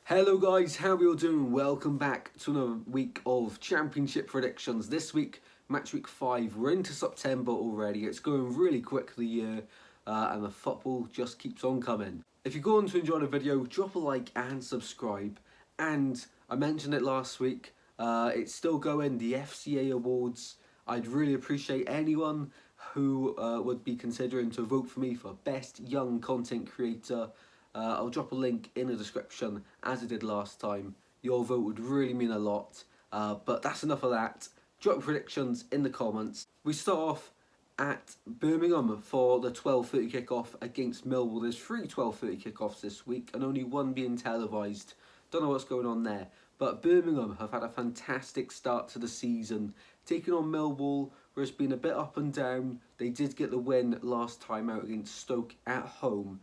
Hello guys, how are you all doing? Welcome back to another week of Championship predictions. This week, match week 5, we're into September already. It's going really quick the year and the football just keeps on coming. If you're going to enjoy the video, drop a like and subscribe. And I mentioned it last week, it's still going, the FCA Awards. I'd really appreciate anyone who would be considering to vote for me for Best Young Content Creator. I'll drop a link in the description as I did last time. Your vote would really mean a lot, but that's enough of that. Drop predictions in the comments. We start off at Birmingham for the 12:30 kickoff against Millwall. There's 3 12:30 kickoffs this week and only one being televised. Don't know what's going on there, but Birmingham have had a fantastic start to the season, taking on Millwall, where it's been a bit up and down. They did get the win last time out against Stoke at home.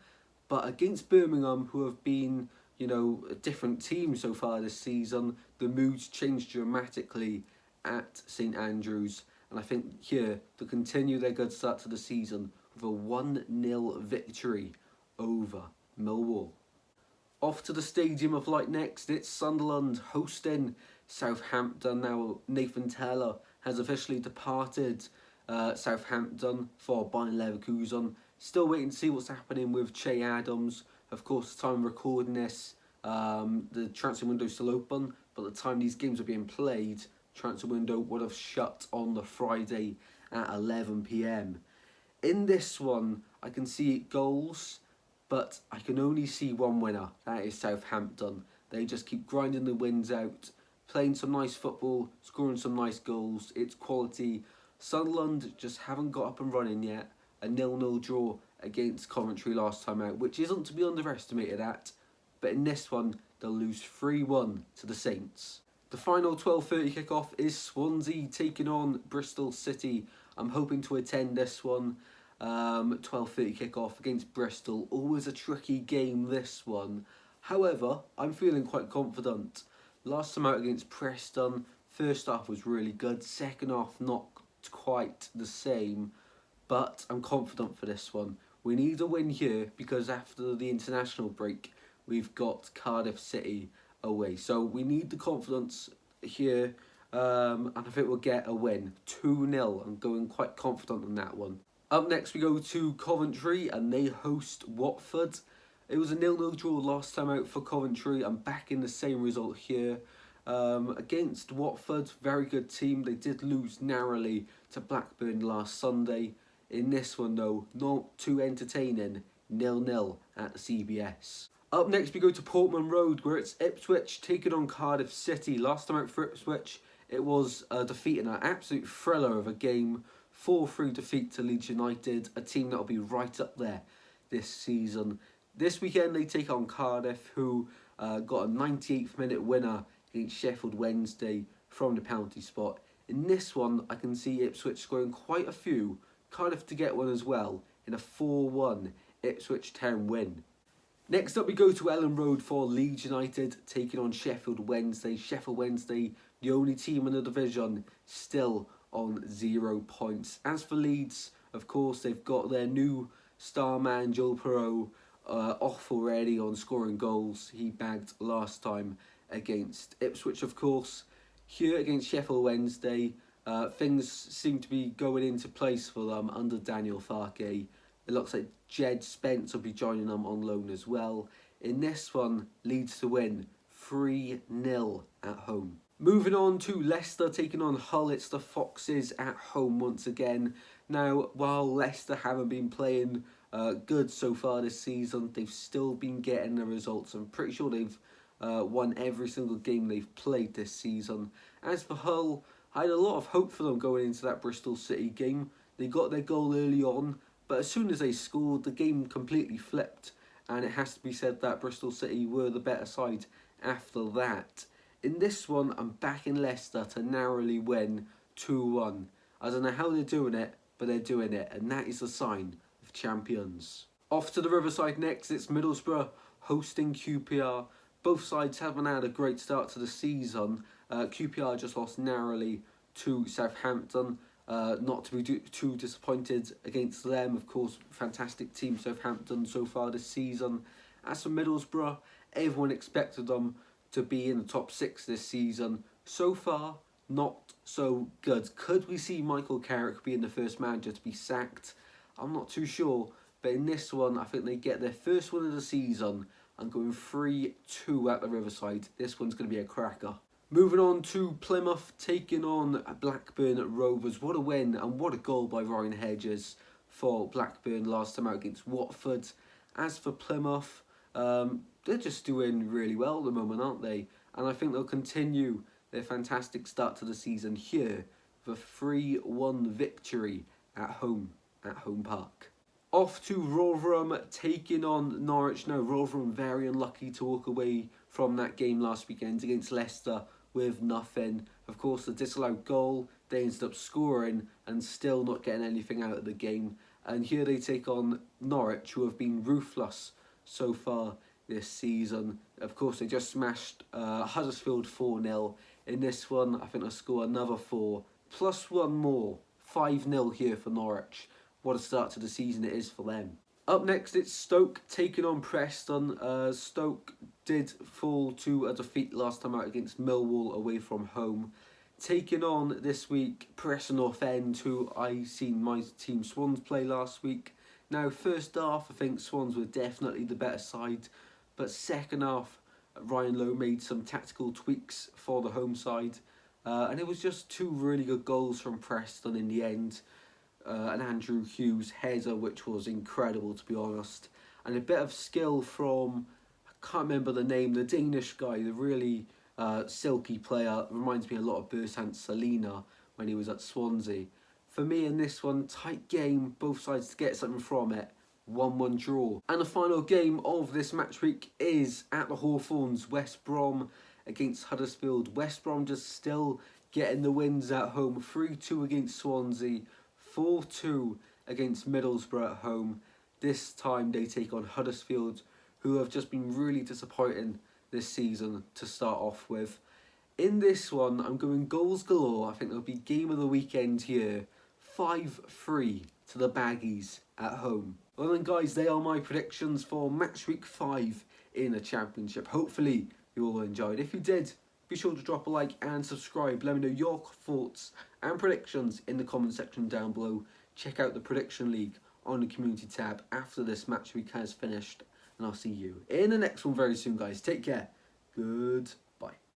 But against Birmingham, who have been, a different team so far this season, the mood's changed dramatically at St Andrews. And I think here, to continue their good start to the season with a 1-0 victory over Millwall. Off to the Stadium of Light next, it's Sunderland hosting Southampton. Now, Nathan Tella has officially departed Southampton for Bayern Leverkusen. Still waiting to see what's happening with Che Adams. Of course, the time recording this, the transfer window is still open, but the time these games are being played, transfer window would have shut on the Friday at 11 PM. In this one, I can see goals, but I can only see one winner. That is Southampton. They just keep grinding the wins out, playing some nice football, scoring some nice goals. It's quality. Sunderland just haven't got up and running yet. A 0-0 draw against Coventry last time out, which isn't to be underestimated at, but in this one they'll lose 3-1 to the Saints. The final 12:30 kickoff is Swansea taking on Bristol City. I'm hoping to attend this one. 12:30 kickoff against Bristol, always a tricky game this one. However, I'm feeling quite confident. Last time out against Preston, first half was really good, second half not quite the same. But I'm confident for this one. We need a win here because after the international break, we've got Cardiff City away. So we need the confidence here, and I think we'll get a win. 2-0. I'm going quite confident on that one. Up next, we go to Coventry, and they host Watford. It was a 0-0 draw last time out for Coventry. I'm back in the same result here. Against Watford, very good team. They did lose narrowly to Blackburn last Sunday. In this one though, not too entertaining, 0-0 at the CBS. Up next we go to Portman Road, where it's Ipswich taking on Cardiff City. Last time out for Ipswich, it was a defeat in an absolute thriller of a game. 4-3 defeat to Leeds United, a team that will be right up there this season. This weekend they take on Cardiff, who got a 98th minute winner against Sheffield Wednesday from the penalty spot. In this one, I can see Ipswich scoring quite a few. Cardiff to get one as well in a 4-1 Ipswich Town win. Next up we go to Elland Road for Leeds United taking on Sheffield Wednesday. Sheffield Wednesday, the only team in the division, still on 0 points. As for Leeds, of course, they've got their new star man Joel Perreault off already on scoring goals. He bagged last time against Ipswich, of course. Here against Sheffield Wednesday, things seem to be going into place for them under Daniel Farke. It looks like Jed Spence will be joining them on loan as well. In this one, Leeds to win 3-0 at home. Moving on to Leicester taking on Hull. It's the Foxes at home once again. Now, while Leicester haven't been playing good so far this season, they've still been getting the results. I'm pretty sure they've won every single game they've played this season. As for Hull, I had a lot of hope for them going into that Bristol City game. They got their goal early on, but as soon as they scored, the game completely flipped. And it has to be said that Bristol City were the better side after that. In this one, I'm backing Leicester to narrowly win 2-1. I don't know how they're doing it, but they're doing it. And that is a sign of champions. Off to the Riverside next, it's Middlesbrough hosting QPR. Both sides haven't had a great start to the season. QPR just lost narrowly to Southampton. Not to be too disappointed against them. Of course, fantastic team Southampton so far this season. As for Middlesbrough, Everyone expected them to be in the top 6 this season. So far, not so good. Could we see Michael Carrick being the first manager to be sacked? I'm not too sure. But in this one, I think they get their first win of the season and going 3-2 at the Riverside. This one's going to be a cracker. Moving on to Plymouth, taking on Blackburn Rovers. What a win and what a goal by Ryan Hedges for Blackburn last time out against Watford. As for Plymouth, they're just doing really well at the moment, aren't they? And I think they'll continue their fantastic start to the season here with a 3-1 victory at home park. Off to Rotherham, taking on Norwich. Now, Rotherham very unlucky to walk away from that game last weekend against Leicester with nothing. Of course, the disallowed goal, they ended up scoring and still not getting anything out of the game. And here they take on Norwich, who have been ruthless so far this season. Of course, they just smashed Huddersfield 4-0. In this one, I think they'll score another 4, plus one more. 5-0 here for Norwich. What a start to the season it is for them. Up next, it's Stoke taking on Preston. Stoke did fall to a defeat last time out against Millwall away from home. Taking on this week Preston North End, who I seen my team Swans play last week. Now, first half, I think Swans were definitely the better side. But second half, Ryan Lowe made some tactical tweaks for the home side. And it was just 2 really good goals from Preston in the end. An Andrew Hughes header, which was incredible to be honest, and a bit of skill from, I can't remember the name, the Danish guy, the really silky player. Reminds me a lot of Bersant Salina when he was at Swansea. For me in this one, tight game, both sides to get something from it, 1-1 draw. And the final game of this match week is at the Hawthorns, West Brom against Huddersfield. West Brom just still getting the wins at home, 3-2 against Swansea, 4-2 against Middlesbrough at home. This time they take on Huddersfield, who have just been really disappointing this season to start off with. In this one, I'm going goals galore. I think there'll be game of the weekend here. 5-3 to the Baggies at home. Well then guys, they are my predictions for match week 5 in the Championship. Hopefully you all enjoyed. If you did, be sure to drop a like and subscribe. Let me know your thoughts and predictions in the comment section down below. Check out the Prediction League on the community tab after this match week has finished. And I'll see you in the next one very soon, guys. Take care. Good.